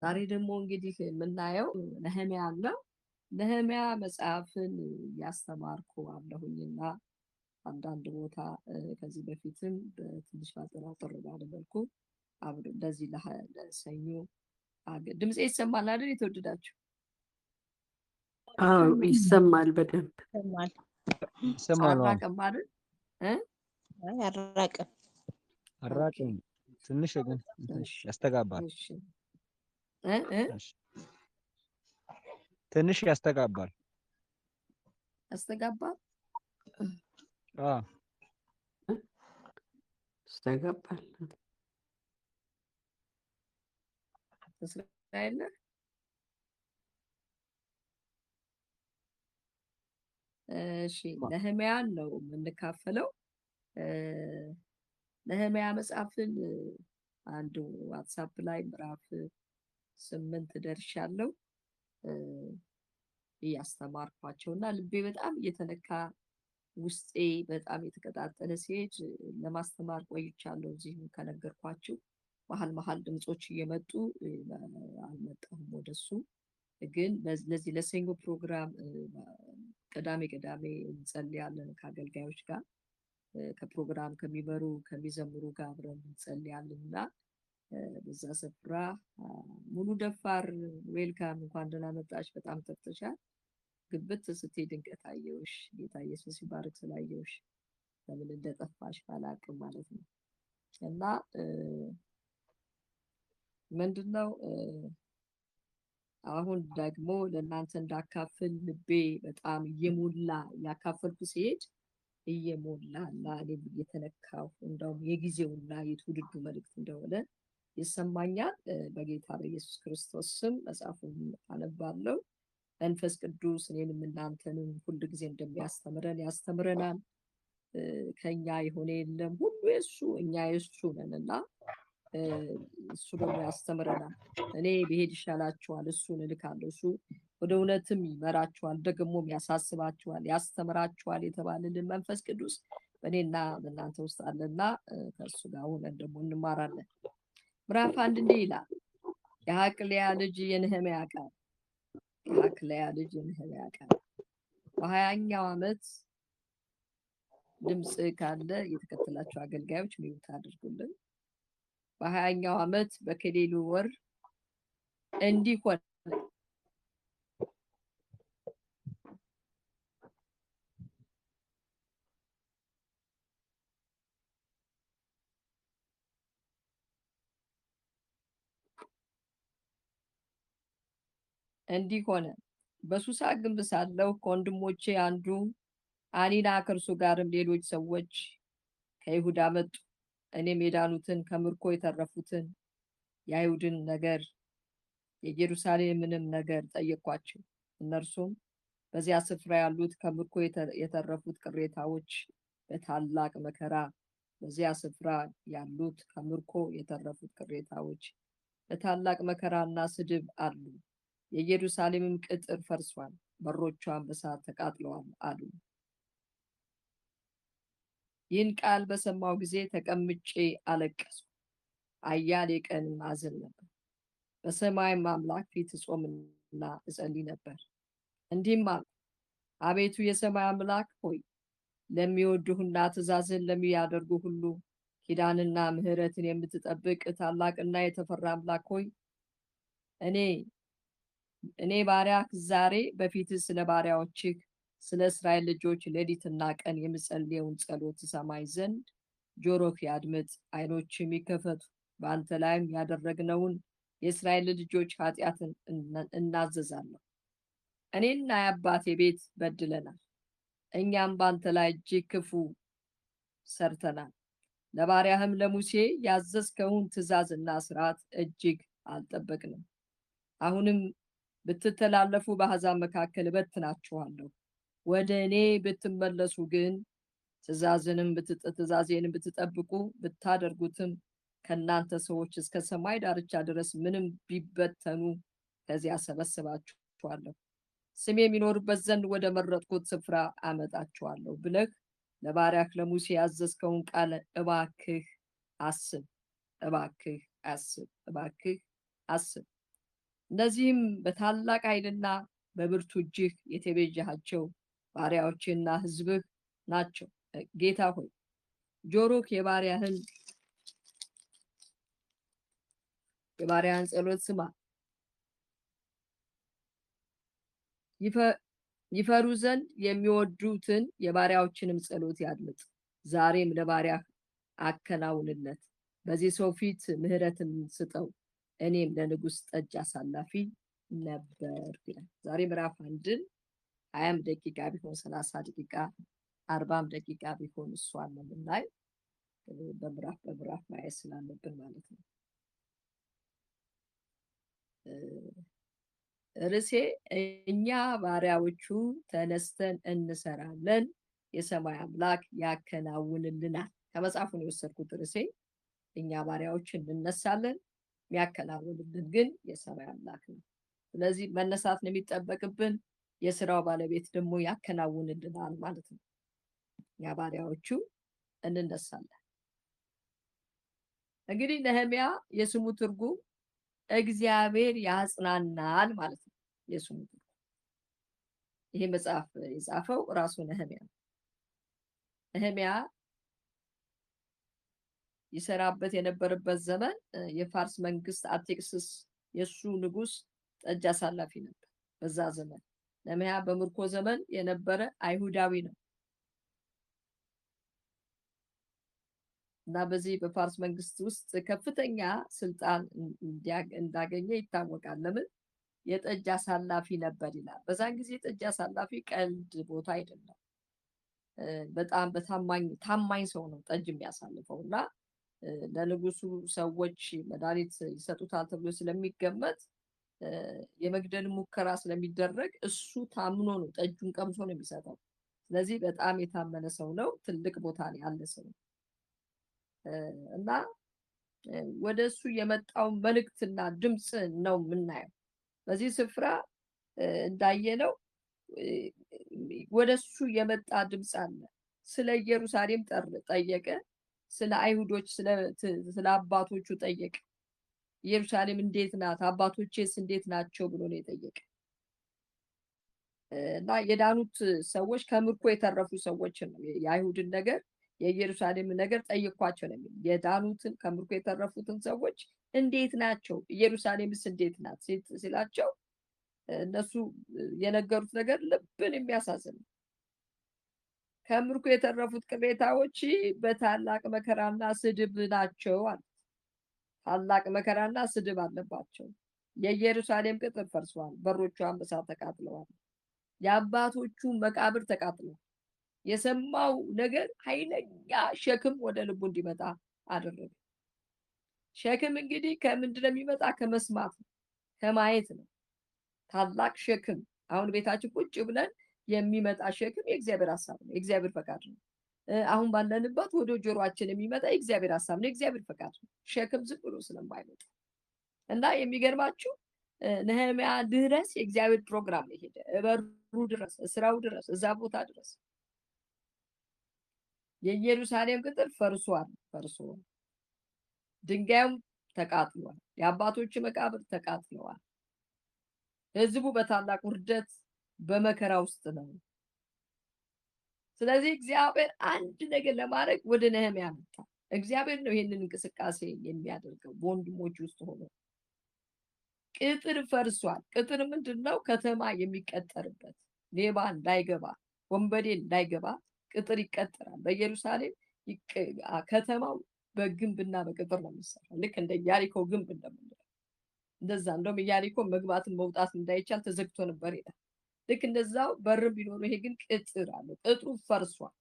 ዛሬ ደግሞ እንግዲህ የምናየው ነህምያ ነው። ነህምያ መጽሐፍን ያስተማርኩ አለሁኝና አንዳንድ ቦታ ከዚህ በፊትም በትንሽ አጠራጠር ባለ መልኩ እንደዚህ ለሰኞ ድምጼ ይሰማል አይደል? የተወደዳችሁ አዎ ይሰማል በደንብ ይሰማል። አራቀም አይደል? አራቅም ትንሽ ግን ያስተጋባል። ትንሽ ያስተጋባል። ያስተጋባል። ያስተጋባል። እስራኤል እሺ፣ ነህምያን ነው የምንካፈለው። ነህምያ መጽሐፍን አንዱ ዋትስአፕ ላይ ምዕራፍ 8 ደርሻለሁ እያስተማርኳቸውና ልቤ በጣም እየተነካ ውስጤ በጣም የተቀጣጠለ ሲሄድ ለማስተማር ቆይቻለሁ። እዚህ ከነገርኳችሁ መሀል ድምጾች እየመጡ አልመጣሁም ወደሱ። ግን ለዚህ ለሰኞ ፕሮግራም ቅዳሜ እንጸልያለን ከአገልጋዮች ጋር ከፕሮግራም ከሚዘምሩ ጋር አብረን እንጸልያለን እና በዛ ስፍራ ሙሉ ደፋር ዌልካም፣ እንኳን ደህና መጣሽ፣ በጣም ጠፍተሻል፣ ግብት ስትይ ድንገት አየሁሽ፣ ጌታ ኢየሱስ ይባርክ ስላየሁሽ፣ ለምን እንደጠፋሽ አላውቅም ማለት ነው። እና ምንድነው አሁን ደግሞ ለእናንተ እንዳካፍል ልቤ በጣም እየሞላ ያካፈልኩ ሲሄድ እየሞላና እኔም እየተነካሁ እንደውም የጊዜውና የትውልዱ መልእክት እንደሆነ ይሰማኛል። በጌታ በኢየሱስ ክርስቶስ ስም መጽሐፉን አነባለሁ። መንፈስ ቅዱስ እኔንም እናንተንም ሁሉ ጊዜ እንደሚያስተምረን ያስተምረናል። ከኛ የሆነ የለም፣ ሁሉ የሱ እኛ የሱ ነንና እሱ ደግሞ ያስተምረናል። እኔ ብሄድ ይሻላችኋል፣ እሱን እልካለሁ፣ እሱ ወደ እውነትም ይመራችኋል፣ ደግሞም ያሳስባችኋል፣ ያስተምራችኋል የተባለልን መንፈስ ቅዱስ በእኔና በእናንተ ውስጥ አለና ከእሱ ጋር ሆነን ደግሞ እንማራለን። ምዕራፍ 1 እንዲህ ይላል። የሐቅልያ ልጅ የነህምያ ቃል። የሐቅልያ ልጅ የነህምያ ቃል። በ20ኛው ዓመት ድምፅ ካለ የተከተላችሁ አገልጋዮች ሚውት አድርጉልን። በ20ኛው ዓመት በከሌሉ ወር እንዲህ ሆነ። እንዲህ ሆነ በሱሳ ግንብ ሳለሁ ከወንድሞቼ አንዱ አኒና ከእርሱ ጋርም ሌሎች ሰዎች ከይሁዳ መጡ። እኔም የዳኑትን ከምርኮ የተረፉትን የአይሁድን ነገር የኢየሩሳሌምንም ነገር ጠየኳቸው። እነርሱም በዚያ ስፍራ ያሉት ከምርኮ የተረፉት ቅሬታዎች በታላቅ መከራ በዚያ ስፍራ ያሉት ከምርኮ የተረፉት ቅሬታዎች በታላቅ መከራና ስድብ አሉ። የኢየሩሳሌምም ቅጥር ፈርሷል፣ በሮቿን በእሳት ተቃጥለዋል አሉ። ይህን ቃል በሰማው ጊዜ ተቀምጬ አለቀስኩ፣ አያሌ ቀንም አዝን ነበር። በሰማይም አምላክ ፊት እጾምና እጸልይ ነበር። እንዲህም አልኩ፣ አቤቱ የሰማይ አምላክ ሆይ ለሚወዱህና ትእዛዝን ለሚያደርጉ ሁሉ ኪዳንና ምሕረትን የምትጠብቅ ታላቅና የተፈራ አምላክ ሆይ እኔ ባሪያህ ዛሬ በፊትህ ስለ ባሪያዎችህ ስለ እስራኤል ልጆች ሌሊትና ቀን የምጸልየውን ጸሎት ሰማይ ዘንድ ጆሮህ ያድምጥ፣ ዓይኖችም ይከፈቱ። በአንተ ላይም ያደረግነውን የእስራኤል ልጆች ኃጢአትን እናዘዛለሁ። እኔና የአባቴ ቤት በድለናል፣ እኛም በአንተ ላይ እጅግ ክፉ ሰርተናል። ለባሪያህም ለሙሴ ያዘዝከውን ትእዛዝና ስርዓት እጅግ አልጠበቅንም። አሁንም ብትተላለፉ በአሕዛብ መካከል እበትናችኋለሁ። ወደ እኔ ብትመለሱ ግን ትእዛዜንም ብትጠብቁ ብታደርጉትም ከእናንተ ሰዎች እስከ ሰማይ ዳርቻ ድረስ ምንም ቢበተኑ ከዚያ ሰበስባችኋለሁ፣ ስሜ የሚኖርበት ዘንድ ወደ መረጥኩት ስፍራ አመጣችኋለሁ ብለህ ለባሪያህ ለሙሴ ያዘዝከውን ቃል እባክህ አስብ፣ እባክህ አስብ፣ እባክህ አስብ። እነዚህም በታላቅ ኃይልና በብርቱ እጅህ የተቤዠሃቸው ባሪያዎችና ሕዝብህ ናቸው። ጌታ ሆይ ጆሮክ የባሪያህን ጸሎት ስማ። ይፈሩ ዘንድ የሚወዱትን የባሪያዎችንም ጸሎት ያድምጥ። ዛሬም ለባሪያህ አከናውንለት፣ በዚህ ሰው ፊት ምሕረትን ስጠው። እኔም ለንጉሥ ጠጅ አሳላፊ ነበር ይላል። ዛሬ ምዕራፍ 1ን 20 ደቂቃ ቢሆን 30 ደቂቃ 40 ደቂቃ ቢሆን እሷን ነው የምናይ፣ በምዕራፍ ማየት ስላለብን ማለት ነው። ርዕሴ እኛ ባሪያዎቹ ተነስተን እንሰራለን፣ የሰማይ አምላክ ያከናውንልናል። ከመጽሐፉ ነው የወሰድኩት። ርዕሴ እኛ ባሪያዎች እንነሳለን፣ የሚያከናውንልን ግን የሰማይ አምላክ ነው። ስለዚህ መነሳት ነው የሚጠበቅብን፣ የስራው ባለቤት ደግሞ ያከናውንልናል ማለት ነው። እኛ ባሪያዎቹ እንነሳለን። እንግዲህ ነህምያ የስሙ ትርጉም እግዚአብሔር ያጽናናል ማለት ነው። የስሙ ትርጉም ይሄ መጽሐፍ የጻፈው ራሱ ነህምያ ነው። ነህምያ ይሰራበት የነበረበት ዘመን የፋርስ መንግስት አርጤክስስ የሱ ንጉስ ጠጅ አሳላፊ ነበር። በዛ ዘመን ነህምያ በምርኮ ዘመን የነበረ አይሁዳዊ ነው እና በዚህ በፋርስ መንግስት ውስጥ ከፍተኛ ስልጣን እንዳገኘ ይታወቃል። ለምን? የጠጅ አሳላፊ ነበር ይላል። በዛን ጊዜ ጠጅ አሳላፊ ቀልድ ቦታ አይደለም። በጣም ታማኝ ሰው ነው ጠጅ የሚያሳልፈው እና ለንጉሱ ሰዎች መድኃኒት ይሰጡታል ተብሎ ስለሚገመት የመግደል ሙከራ ስለሚደረግ እሱ ታምኖ ነው ጠጁን ቀምሶ ነው የሚሰጠው። ስለዚህ በጣም የታመነ ሰው ነው። ትልቅ ቦታ ላይ ያለ ሰው ነው እና ወደ እሱ የመጣው መልእክትና ድምፅ ነው የምናየው። በዚህ ስፍራ እንዳየነው ወደ እሱ የመጣ ድምፅ አለ። ስለ ኢየሩሳሌም ጠየቀ። ስለ አይሁዶች ስለ አባቶቹ ጠየቀ። ኢየሩሳሌም እንዴት ናት? አባቶቼስ እንዴት ናቸው ብሎ ነው የጠየቀ እና የዳኑት ሰዎች ከምርኮ የተረፉ ሰዎች ነው የአይሁድን ነገር የኢየሩሳሌም ነገር ጠይቋቸው ነው የሚል። የዳኑትን ከምርኮ የተረፉትን ሰዎች እንዴት ናቸው? ኢየሩሳሌምስ እንዴት ናት ሲላቸው እነሱ የነገሩት ነገር ልብን የሚያሳዝን ነው። ከምርኮ የተረፉት ቅሬታዎች በታላቅ መከራና ስድብ ናቸው አለ። ታላቅ መከራና ስድብ አለባቸው። የኢየሩሳሌም ቅጥር ፈርሷል፣ በሮቿን በእሳት ተቃጥለዋል፣ የአባቶቹ መቃብር ተቃጥለዋል። የሰማው ነገር ኃይለኛ ሸክም ወደ ልቡ እንዲመጣ አደረገ። ሸክም እንግዲህ ከምንድን ነው የሚመጣ? ከመስማት ነው፣ ከማየት ነው። ታላቅ ሸክም አሁን ቤታችን ቁጭ ብለን የሚመጣ ሸክም የእግዚአብሔር ሐሳብ ነው፣ የእግዚአብሔር ፈቃድ ነው። አሁን ባለንበት ወደ ጆሮአችን የሚመጣ የእግዚአብሔር ሐሳብ ነው፣ የእግዚአብሔር ፈቃድ ነው። ሸክም ዝም ብሎ ስለማይመጣ እና የሚገርማችሁ ነህምያ ድረስ የእግዚአብሔር ፕሮግራም ነው ሄደ። በሩ ድረስ፣ ስራው ድረስ፣ እዛ ቦታ ድረስ የኢየሩሳሌም ቅጥር ፈርሷል፣ ድንጋዩም ተቃጥሏል፣ የአባቶች መቃብር ተቃጥለዋል። ህዝቡ በታላቅ ውርደት በመከራ ውስጥ ነው። ስለዚህ እግዚአብሔር አንድ ነገር ለማድረግ ወደ ነህምያ መጣ። እግዚአብሔር ነው ይሄንን እንቅስቃሴ የሚያደርገው በወንድሞች ውስጥ ሆኖ። ቅጥር ፈርሷል። ቅጥር ምንድነው? ከተማ የሚቀጠርበት፣ ሌባ እንዳይገባ፣ ወንበዴ እንዳይገባ ቅጥር ይቀጠራል። በኢየሩሳሌም ከተማው በግንብና በቅጥር ነው የሚሰራው። ልክ እንደ ኢያሪኮ ግንብ እንደምንለው እንደዛ። እንደውም ኢያሪኮ መግባትን መውጣት እንዳይቻል ተዘግቶ ነበር ይላል። ልክ እንደዛው በርም ቢኖር ይሄ ግን ቅጥር አለው። ቅጥሩ ፈርሷል።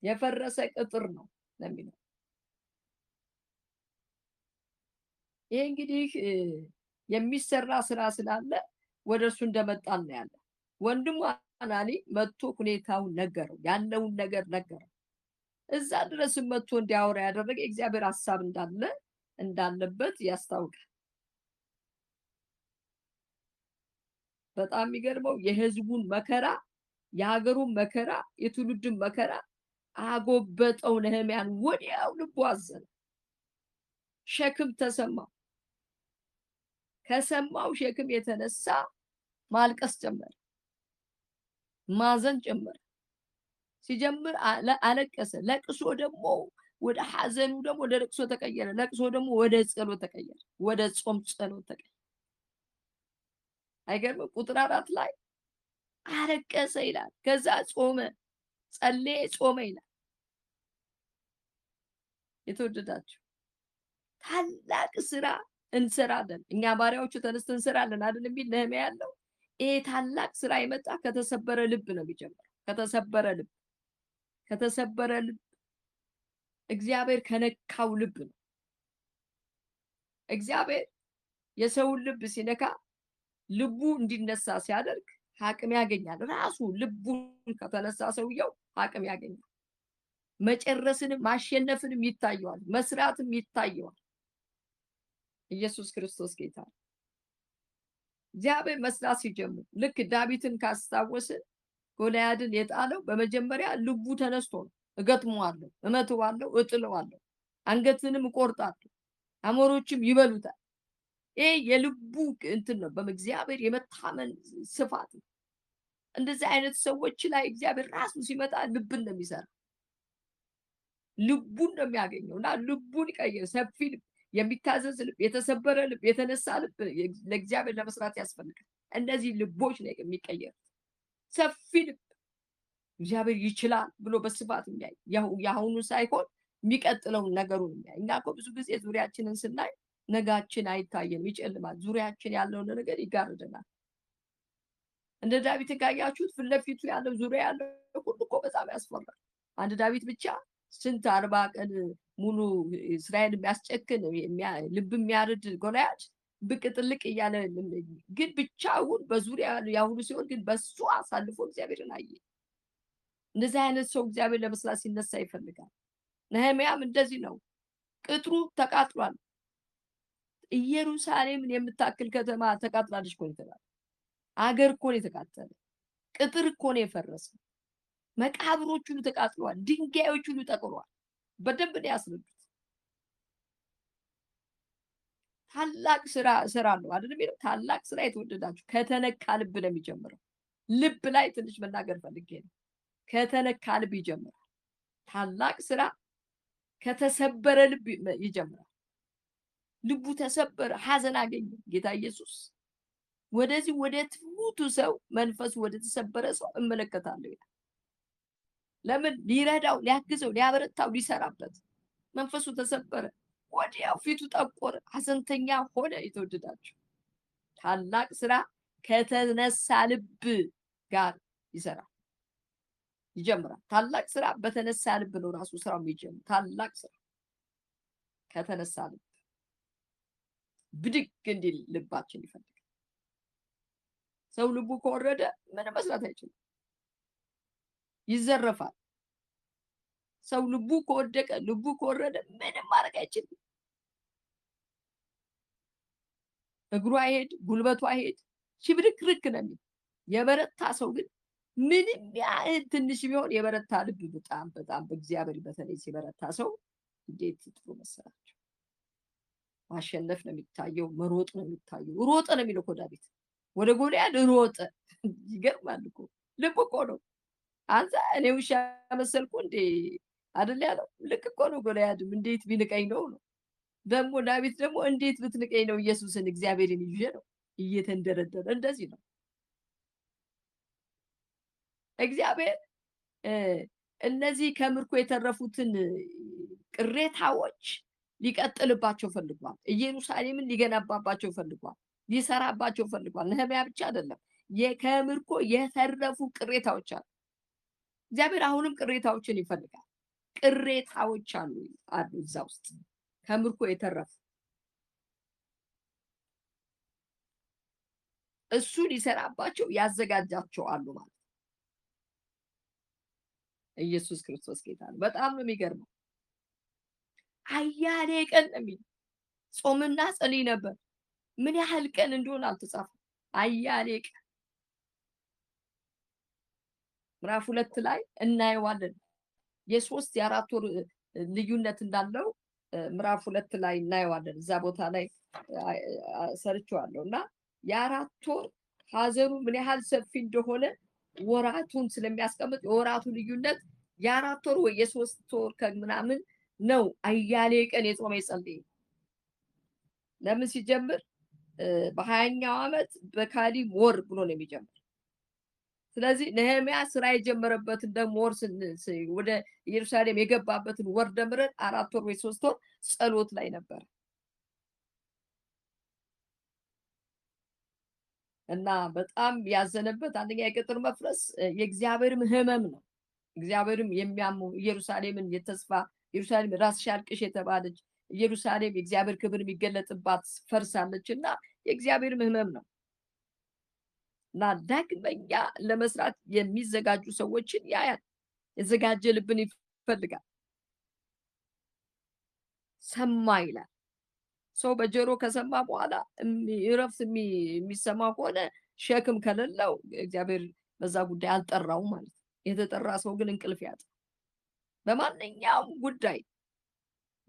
የፈረሰ ቅጥር ነው ለሚለው ይሄ እንግዲህ የሚሰራ ስራ ስላለ ወደ እርሱ እንደመጣ ነው ያለ። ወንድሙ አናኒ መጥቶ ሁኔታውን ነገረው፣ ያለውን ነገር ነገረው። እዛ ድረስ መጥቶ እንዲያወራ ያደረገ የእግዚአብሔር ሐሳብ እንዳለበት ያስታውቃል። በጣም የሚገርመው የህዝቡን መከራ፣ የሀገሩን መከራ፣ የትውልድን መከራ አጎበጠው ነህምያን። ወዲያው ልቡ አዘነ፣ ሸክም ተሰማው። ከሰማው ሸክም የተነሳ ማልቀስ ጀመረ፣ ማዘን ጀመረ። ሲጀምር አለቀሰ። ለቅሶ ደግሞ ወደ ሐዘኑ ደግሞ ወደ ለቅሶ ተቀየረ። ለቅሶ ደግሞ ወደ ጸሎት ተቀየረ፣ ወደ ጾም ጸሎት ተቀየረ። አይገርም? ቁጥር 4 ላይ አለቀሰ ይላል። ከዛ ጾመ፣ ጸለየ፣ ጾመ ይላል። የተወደዳችሁ ታላቅ ስራ እንሰራለን እኛ ባሪያዎቹ ተነስተን እንሰራለን አይደል የሚል ነህምያ ያለው። ይሄ ታላቅ ስራ የመጣ ከተሰበረ ልብ ነው የሚጀምረው። ከተሰበረ ልብ እግዚአብሔር ከነካው ልብ ነው። እግዚአብሔር የሰውን ልብ ሲነካ ልቡ እንዲነሳ ሲያደርግ አቅም ያገኛል። ራሱ ልቡን ከተነሳ ሰውየው አቅም ያገኛል። መጨረስንም ማሸነፍንም ይታየዋል፣ መስራትም ይታየዋል። ኢየሱስ ክርስቶስ ጌታ። እግዚአብሔር መስራት ሲጀምር ልክ ዳዊትን ካስታወስን ጎልያድን የጣለው በመጀመሪያ ልቡ ተነስቶ ነው። እገጥመዋለሁ፣ እመትዋለሁ፣ እጥለዋለሁ፣ አንገትንም እቆርጣለሁ፣ አሞሮችም ይበሉታል። ይሄ የልቡ እንትን ነው። በእግዚአብሔር የመታመን ስፋት ነው። እንደዚህ አይነት ሰዎች ላይ እግዚአብሔር ራሱ ሲመጣ ልብን ነው የሚሰራ፣ ልቡን ነው የሚያገኘው እና ልቡን ይቀይር። ሰፊ ልብ፣ የሚታዘዝ ልብ፣ የተሰበረ ልብ፣ የተነሳ ልብ ለእግዚአብሔር ለመስራት ያስፈልጋል። እነዚህ ልቦች ነው የሚቀየሩት። ሰፊ ልብ እግዚአብሔር ይችላል ብሎ በስፋት የሚያይ የአሁኑ ሳይሆን የሚቀጥለውን ነገሩን የሚያይ። እኛ እኮ ብዙ ጊዜ ዙሪያችንን ስናይ ነጋችን አይታየንም፣ ይጨልማል። ዙሪያችን ያለውን ነገር ይጋርደናል። እንደ ዳዊት ካያችሁት ፊት ለፊቱ ያለው ዙሪያ ያለው ሁሉ እኮ በጣም ያስፈራል። አንድ ዳዊት ብቻ ስንት 40 ቀን ሙሉ እስራኤል የሚያስጨክን ልብ የሚያርድ ጎልያድ ብቅ ጥልቅ እያለ ግን ብቻውን በዙሪያ ያሁኑ ሲሆን ግን በሱ አሳልፎ እግዚአብሔርን አየ። እንደዚህ አይነት ሰው እግዚአብሔር ለመስራት ሲነሳ ይፈልጋል። ነህምያም እንደዚህ ነው። ቅጥሩ ተቃጥሏል። ኢየሩሳሌምን የምታክል ከተማ ተቃጥላለች እኮ ነው። አገር እኮ ነው የተቃጠለ። ቅጥር እኮ ነው የፈረሰ። መቃብሮች ሁሉ ተቃጥለዋል። ድንጋዮች ሁሉ ጠቁረዋል። በደንብ ነው ያስረዱት። ታላቅ ስራ ነው አይደል የሚለው። ታላቅ ስራ የተወደዳችሁ ከተነካ ልብ ነው የሚጀምረው። ልብ ላይ ትንሽ መናገር ፈልጌ ነው። ከተነካ ልብ ይጀምራል። ታላቅ ስራ ከተሰበረ ልብ ይጀምራል። ልቡ ተሰበረ፣ ሐዘን አገኘ። ጌታ ኢየሱስ ወደዚህ ወደ ትሑቱ ሰው መንፈሱ ወደ ተሰበረ ሰው እመለከታለሁ ይላል። ለምን? ሊረዳው፣ ሊያግዘው፣ ሊያበረታው፣ ሊሰራበት። መንፈሱ ተሰበረ፣ ወዲያው ፊቱ ጠቆረ፣ ሐዘንተኛ ሆነ። የተወደዳችሁ ታላቅ ስራ ከተነሳ ልብ ጋር ይጀምራል። ታላቅ ስራ በተነሳ ልብ ነው ራሱ ስራው የሚጀምር። ታላቅ ስራ ከተነሳ ልብ ብድግ እንዲል ልባችን ይፈልጋል። ሰው ልቡ ከወረደ ምንም መስራት አይችልም፣ ይዘረፋል። ሰው ልቡ ከወደቀ፣ ልቡ ከወረደ ምንም ማድረግ አይችልም። እግሩ አይሄድ፣ ጉልበቱ አይሄድ፣ ሽብርክርክ ነው የሚል። የበረታ ሰው ግን ምንም ያህል ትንሽ ቢሆን የበረታ ልብ በጣም በእግዚአብሔር በተለይ ሲበረታ ሰው እንዴት ጥሩ መሰላቸው። ማሸነፍ ነው የሚታየው፣ መሮጥ ነው የሚታየው። ሮጠ ነው የሚለው እኮ ዳዊት፣ ወደ ጎልያድ ሮጠ። ይገርማል እኮ ልብ እኮ ነው። አንተ እኔ ውሻ መሰልኩ እንዴ አይደል ያለው። ልክ እኮ ነው። ጎልያድም እንዴት ቢንቀኝ ነው። ደግሞ ዳዊት ደግሞ እንዴት ብትንቀኝ ነው ኢየሱስን እግዚአብሔርን ይዤ ነው እየተንደረደረ። እንደዚህ ነው እግዚአብሔር። እነዚህ ከምርኮ የተረፉትን ቅሬታዎች ሊቀጥልባቸው ፈልጓል። ኢየሩሳሌምን ሊገነባባቸው ፈልጓል። ሊሰራባቸው ፈልጓል። ነህምያ ብቻ አይደለም፣ ከምርኮ የተረፉ ቅሬታዎች አሉ። እግዚአብሔር አሁንም ቅሬታዎችን ይፈልጋል። ቅሬታዎች አሉ እዛ ውስጥ ከምርኮ የተረፉ እሱ ሊሰራባቸው ያዘጋጃቸው አሉ ማለት። ኢየሱስ ክርስቶስ ጌታ ነው። በጣም ነው የሚገርመው። አያሌ ቀን የሚል ጾምና ጸልይ ነበር። ምን ያህል ቀን እንደሆነ አልተጻፈም። አያሌ ቀን ምዕራፍ 2 ላይ እናየዋለን። የ3 የ4 ወር ልዩነት እንዳለው ምዕራፍ 2 ላይ እናየዋለን። እዛ ቦታ ላይ ሰርቼዋለሁ እና የ4 ወር ሀዘኑ ምን ያህል ሰፊ እንደሆነ ወራቱን ስለሚያስቀምጥ የወራቱ ልዩነት የ4 ወር ወይ የ3 ወር ከምናምን ነው። አያሌ ቀን የጾመ የጸለየ ለምን ሲጀምር በ20ኛው ዓመት በካሊብ ወር ብሎ ነው የሚጀምር። ስለዚህ ነህምያ ስራ የጀመረበትን ደግሞ ወር ወደ ኢየሩሳሌም የገባበትን ወር ደምረን 4 ወር ወይ 3 ወር ጸሎት ላይ ነበር እና በጣም ያዘነበት አንደኛ የቅጥር መፍረስ የእግዚአብሔርም ህመም ነው። እግዚአብሔርም የሚያሙ ኢየሩሳሌምን የተስፋ ኢየሩሳሌም ራስሽ አልቅሽ የተባለች ኢየሩሳሌም የእግዚአብሔር ክብር የሚገለጥባት ፈርሳለችና የእግዚአብሔርም ህመም ነው እና ዳግመኛ ለመስራት የሚዘጋጁ ሰዎችን ያያል። የዘጋጀ ልብን ይፈልጋል። ሰማ ይላል። ሰው በጆሮ ከሰማ በኋላ እረፍት የሚሰማ ከሆነ ሸክም ከሌለው እግዚአብሔር በዛ ጉዳይ አልጠራውም ማለት ነው። የተጠራ ሰው ግን እንቅልፍ ያጣ። በማንኛውም ጉዳይ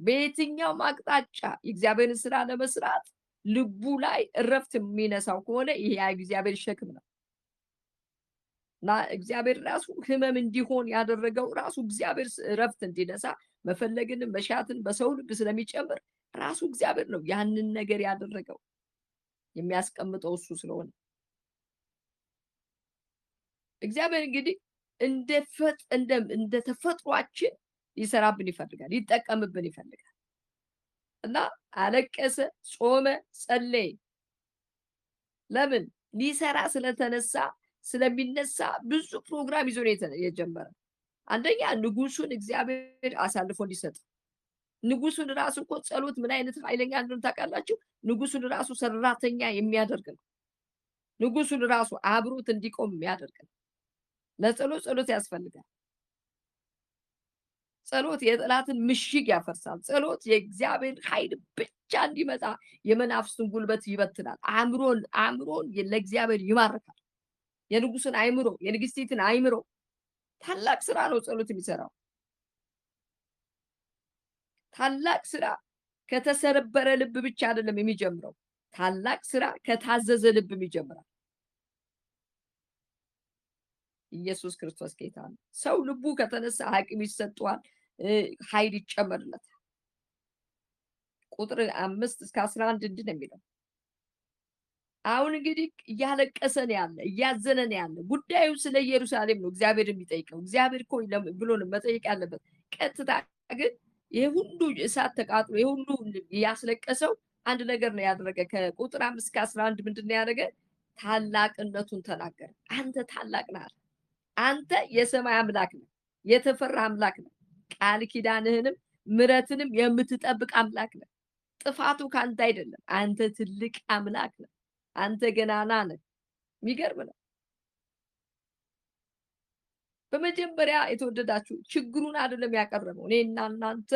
በየትኛውም አቅጣጫ የእግዚአብሔርን ስራ ለመስራት ልቡ ላይ እረፍት የሚነሳው ከሆነ ይሄ የእግዚአብሔር ሸክም ነው እና እግዚአብሔር ራሱ ህመም እንዲሆን ያደረገው ራሱ እግዚአብሔር እረፍት እንዲነሳ መፈለግን መሻትን በሰው ልብ ስለሚጨምር ራሱ እግዚአብሔር ነው ያንን ነገር ያደረገው የሚያስቀምጠው እሱ ስለሆነ እግዚአብሔር እንግዲህ እንደ ተፈጥሯችን ሊሰራብን ይፈልጋል፣ ሊጠቀምብን ይፈልጋል እና አለቀሰ፣ ጾመ፣ ጸለየ። ለምን? ሊሰራ ስለተነሳ ስለሚነሳ ብዙ ፕሮግራም ይዞ ነው የጀመረ። አንደኛ ንጉሱን እግዚአብሔር አሳልፎ እንዲሰጥ። ንጉሱን ራሱ እኮ ጸሎት ምን አይነት ኃይለኛ እንደሆነ ታውቃላችሁ? ንጉሱን ራሱ ሰራተኛ የሚያደርግ ነው። ንጉሱን ራሱ አብሮት እንዲቆም የሚያደርግ ነው። ለጸሎት ያስፈልጋል። ጸሎት የጠላትን ምሽግ ያፈርሳል። ጸሎት የእግዚአብሔር ኃይል ብቻ እንዲመጣ የመናፍስትን ጉልበት ይበትናል። አእምሮን ለእግዚአብሔር ይማርካል። የንጉስን አእምሮ፣ የንግስቲትን አእምሮ ታላቅ ስራ ነው ጸሎት የሚሰራው። ታላቅ ስራ ከተሰበረ ልብ ብቻ አይደለም የሚጀምረው። ታላቅ ስራ ከታዘዘ ልብ ይጀምራል። ኢየሱስ ክርስቶስ ጌታ ነው። ሰው ልቡ ከተነሳ አቅም ይሰጠዋል፣ ኃይል ይጨመርለታል። ቁጥር 5 እስከ 11 እንዲህ ነው የሚለው። አሁን እንግዲህ እያለቀሰ ነው ያለ፣ እያዘነ ነው ያለ። ጉዳዩ ስለ ኢየሩሳሌም ነው እግዚአብሔር የሚጠይቀው። እግዚአብሔር እኮ ብሎ ነው መጠየቅ ያለበት። ቀጥታ ግን ይሄ ሁሉ እሳት ተቃጥሎ ይሄ ሁሉ ያስለቀሰው አንድ ነገር ነው ያደረገ። ከቁጥር 5 እስከ 11 ምንድነው ያደረገ? ታላቅነቱን ተናገረ። አንተ ታላቅ ነህ፣ አንተ የሰማይ አምላክ ነህ፣ የተፈራ አምላክ ነህ፣ ቃል ኪዳንህንም ምሕረትንም የምትጠብቅ አምላክ ነህ። ጥፋቱ ካንተ አይደለም፣ አንተ ትልቅ አምላክ ነህ፣ አንተ ገናና ነህ። የሚገርም ነው። በመጀመሪያ የተወደዳችሁ ችግሩን አይደለም ያቀረበው። እኔና እናንተ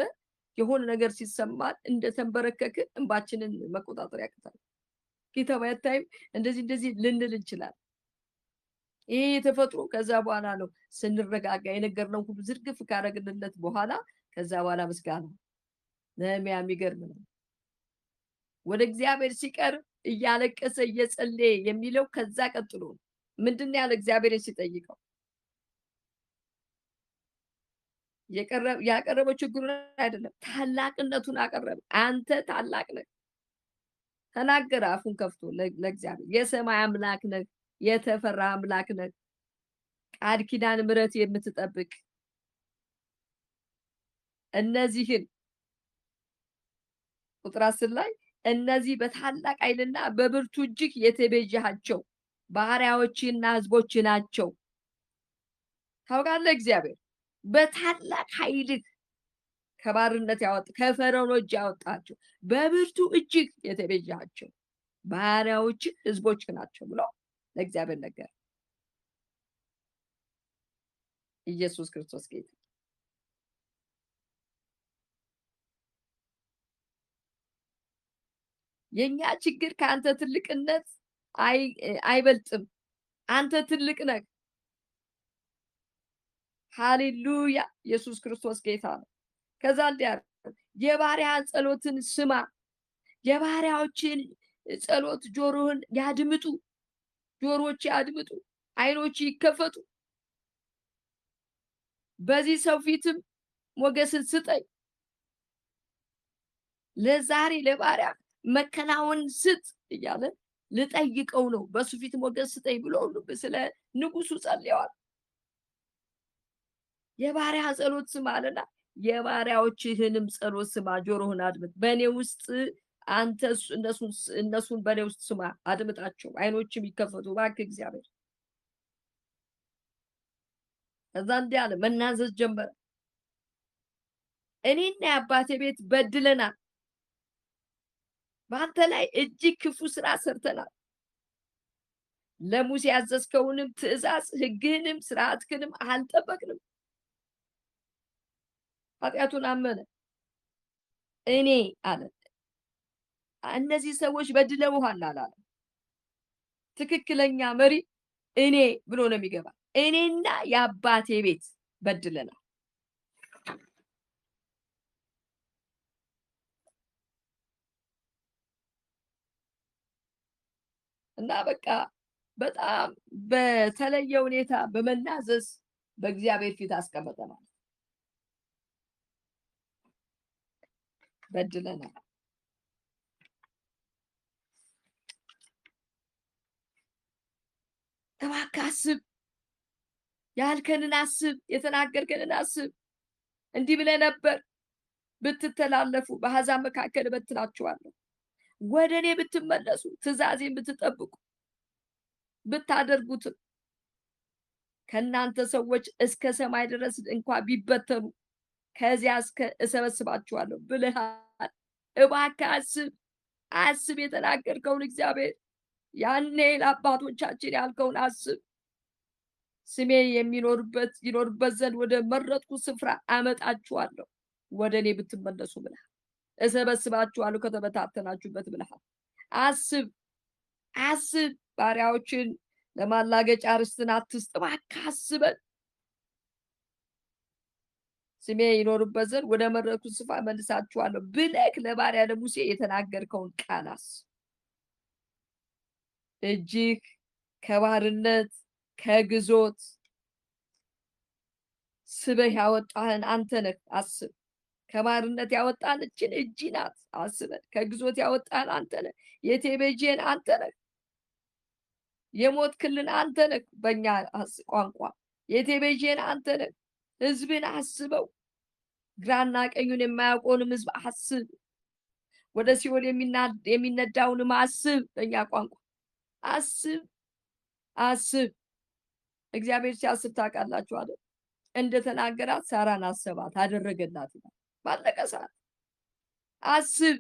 የሆነ ነገር ሲሰማን እንደተንበረከክን እንባችንን መቆጣጠር ያቅታል። ጌታ ባይታይም እንደዚህ ልንል እንችላለን። ይሄ የተፈጥሮ ከዛ በኋላ ነው ስንረጋጋ የነገርነው ሁሉ ዝርግፍ ካረግንለት በኋላ ከዛ በኋላ ምስጋና። ነህምያ የሚገርም ነው። ወደ እግዚአብሔር ሲቀርብ እያለቀሰ እየጸለየ የሚለው ከዛ ቀጥሎ ነው። ምንድነው ያለ እግዚአብሔርን ሲጠይቀው ያቀረበው ችግሩን አይደለም፣ ታላቅነቱን አቀረበ። አንተ ታላቅ ነህ ተናገረ፣ አፉን ከፍቶ ለእግዚአብሔር። የሰማይ አምላክ ነህ፣ የተፈራ አምላክ ነህ፣ ቃል ኪዳን ምሕረት የምትጠብቅ። እነዚህን ቁጥር 10 ላይ እነዚህ በታላቅ ኃይልና በብርቱ እጅግ የተቤዠሃቸው ባሪያዎችና ሕዝቦች ናቸው። ታውቃለህ እግዚአብሔር በታላቅ ኃይልህ ከባርነት ያወጣ ከፈርዖኖች ያወጣቸው በብርቱ እጅግ የተቤዠሃቸው ባሪያዎች ሕዝቦች ናቸው ብሎ ለእግዚአብሔር ነገር። ኢየሱስ ክርስቶስ ጌታ። የኛ ችግር ከአንተ ትልቅነት አይበልጥም። አንተ ትልቅ ነህ። ሃሌሉያ! ኢየሱስ ክርስቶስ ጌታ ነው። ከዛ እንዲያር የባሪያን ጸሎትን ስማ። የባሪያዎችን ጸሎት ጆሮህን ያድምጡ። ጆሮዎች ያድምጡ፣ አይኖች ይከፈቱ። በዚህ ሰው ፊትም ሞገስን ስጠኝ። ለዛሬ ለባሪያ መከናወን ስጥ እያለ ልጠይቀው ነው። በሱ ፊት ሞገስ ስጠኝ ብሎ ስለ ንጉሱ ጸልየዋል። የባሪያ ጸሎት ስማ አለና የባሪያዎችህንም ጸሎት ስማ፣ ጆሮህን አድምጥ። በእኔ ውስጥ አንተ እነሱን በእኔ ውስጥ ስማ፣ አድምጣቸው፣ አይኖችም ይከፈቱ እባክህ እግዚአብሔር። ከዛ እንዲህ አለ፣ መናዘዝ ጀመረ። እኔና የአባቴ ቤት በድለናል፣ በአንተ ላይ እጅግ ክፉ ስራ ሰርተናል። ለሙሴ ያዘዝከውንም ትእዛዝ ሕግህንም ስርዓትህንም አልጠበቅንም። ኃጢአቱን አመነ። እኔ አለ እነዚህ ሰዎች በድለውሃል አላለ። ትክክለኛ መሪ እኔ ብሎ ነው የሚገባ። እኔና የአባቴ ቤት በድለናል። እና በቃ በጣም በተለየ ሁኔታ በመናዘዝ በእግዚአብሔር ፊት አስቀመጠናል። በድለናል። እባክህ አስብ፣ ያልከንን አስብ፣ የተናገርከንን አስብ። እንዲህ ብለህ ነበር፣ ብትተላለፉ በአሕዛብ መካከል እበትናችኋለሁ። ወደ እኔ ብትመለሱ ትእዛዜን ብትጠብቁ ብታደርጉትም ከእናንተ ሰዎች እስከ ሰማይ ድረስ እንኳን ቢበተኑ ከዚያ እስከ እሰበስባችኋለሁ ብለሃል። እባክህ አስብ፣ አስብ የተናገርከውን እግዚአብሔር ያኔ ለአባቶቻችን ያልከውን አስብ። ስሜ ይኖርበት ዘንድ ወደ መረጥኩ ስፍራ አመጣችኋለሁ ወደ እኔ ብትመለሱ ብለሃል። እሰበስባችኋለሁ ከተበታተናችሁበት ብለሃል። አስብ፣ አስብ። ባሪያዎችን ለማላገጫ ርስትን አትስጥ። እባክህ አስበን። ስሜ ይኖርበት ዘንድ ወደ መረጥኩ ስፍራ መልሳችኋለሁ ብለህ ለባሪያ ለሙሴ የተናገርከውን ቃል አስብ። እጅግ ከባርነት ከግዞት ስበህ ያወጣህን አንተ ነህ። አስብ። ከባርነት ያወጣን እችን እጅ ናት። አስበን። ከግዞት ያወጣን አንተ ነህ። የቴቤጄን አንተ ነህ። የሞት ክልን አንተ ነህ። በእኛ ቋንቋ የቴቤጄን አንተ ነህ። ህዝብን አስበው። ግራና ቀኙን የማያውቀውንም ህዝብ አስብ። ወደ ሲኦል የሚነዳውንም አስብ። በእኛ ቋንቋ አስብ፣ አስብ። እግዚአብሔር ሲያስብ ታውቃላችሁ አይደል? እንደተናገራት ሳራን አሰባት፣ አደረገላት ይላል። ባለቀ ሰዓት አስብ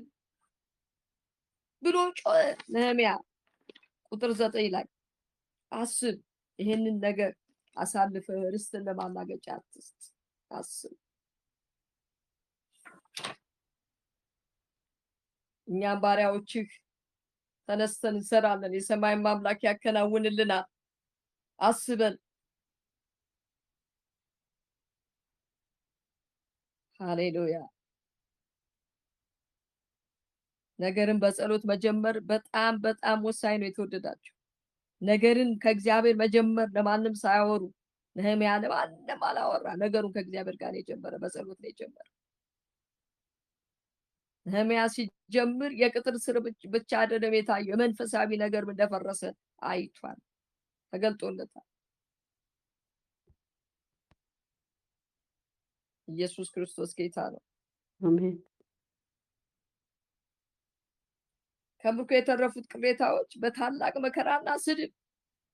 ብሎ ጮኸ ነህምያ ቁጥር 9 ላይ አስብ። ይሄንን ነገር አሳልፈህ ርስትን ለማላገጫ አትስጥ። አስብ። እኛም ባሪያዎችህ ተነስተን እንሰራለን፣ የሰማይን አምላክ ያከናውንልናል። አስበን። ሃሌሉያ። ነገርን በጸሎት መጀመር በጣም በጣም ወሳኝ ነው። የተወደዳችሁ ነገርን ከእግዚአብሔር መጀመር፣ ለማንም ሳያወሩ። ነህምያ ለማንም አላወራ። ነገሩን ከእግዚአብሔር ጋር የጀመረ በጸሎት ነው የጀመረ። ነህምያ ሲጀምር የቅጥር ስር ብቻ አይደለም የታየው፣ የመንፈሳዊ ነገር እንደፈረሰ አይቷል፣ ተገልጦለታል። ኢየሱስ ክርስቶስ ጌታ ነው። አሜን። ከምርኮ የተረፉት ቅሬታዎች በታላቅ መከራና ስድብ፣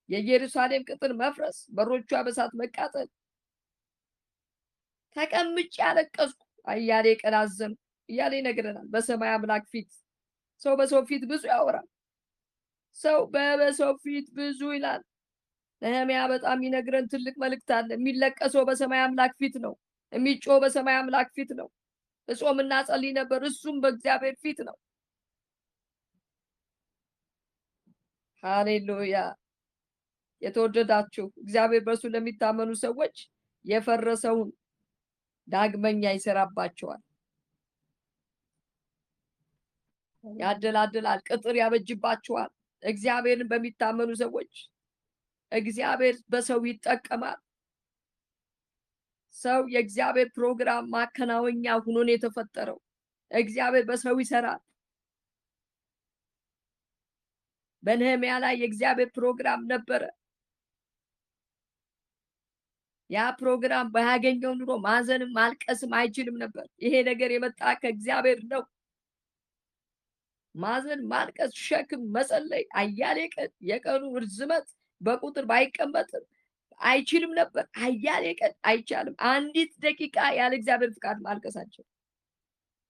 የኢየሩሳሌም ቅጥር መፍረስ፣ በሮቿ በእሳት መቃጠል፣ ተቀምጬ ያለቀስኩ አያሌ ቀን አዘንኩ እያለ ይነግረናል። በሰማይ አምላክ ፊት ሰው በሰው ፊት ብዙ ያወራል። ሰው በሰው ፊት ብዙ ይላል። ነህምያ በጣም የሚነግረን ትልቅ መልእክት አለ። የሚለቀሰው በሰማይ አምላክ ፊት ነው። የሚጮህ በሰማይ አምላክ ፊት ነው። እጾምና ጸልይ ነበር፣ እሱም በእግዚአብሔር ፊት ነው። ሃሌሉያ። የተወደዳችሁ እግዚአብሔር በእርሱ ለሚታመኑ ሰዎች የፈረሰውን ዳግመኛ ይሰራባቸዋል። ያደላድላል፣ ቅጥር ያበጅባችኋል። እግዚአብሔርን በሚታመኑ ሰዎች እግዚአብሔር በሰው ይጠቀማል። ሰው የእግዚአብሔር ፕሮግራም ማከናወኛ ሆኖ ነው የተፈጠረው። እግዚአብሔር በሰው ይሰራል። በነህምያ ላይ የእግዚአብሔር ፕሮግራም ነበረ። ያ ፕሮግራም ባያገኘው ኑሮ ማዘንም ማልቀስም አይችልም ነበር። ይሄ ነገር የመጣ ከእግዚአብሔር ነው። ማዘን፣ ማልቀስ፣ ሸክም፣ መጸለይ አያሌ ቀን የቀኑ ርዝመት በቁጥር ባይቀመጥም አይችልም ነበር። አያሌ ቀን አይቻልም። አንዲት ደቂቃ ያለ እግዚአብሔር ፍቃድ ማልቀሳቸው።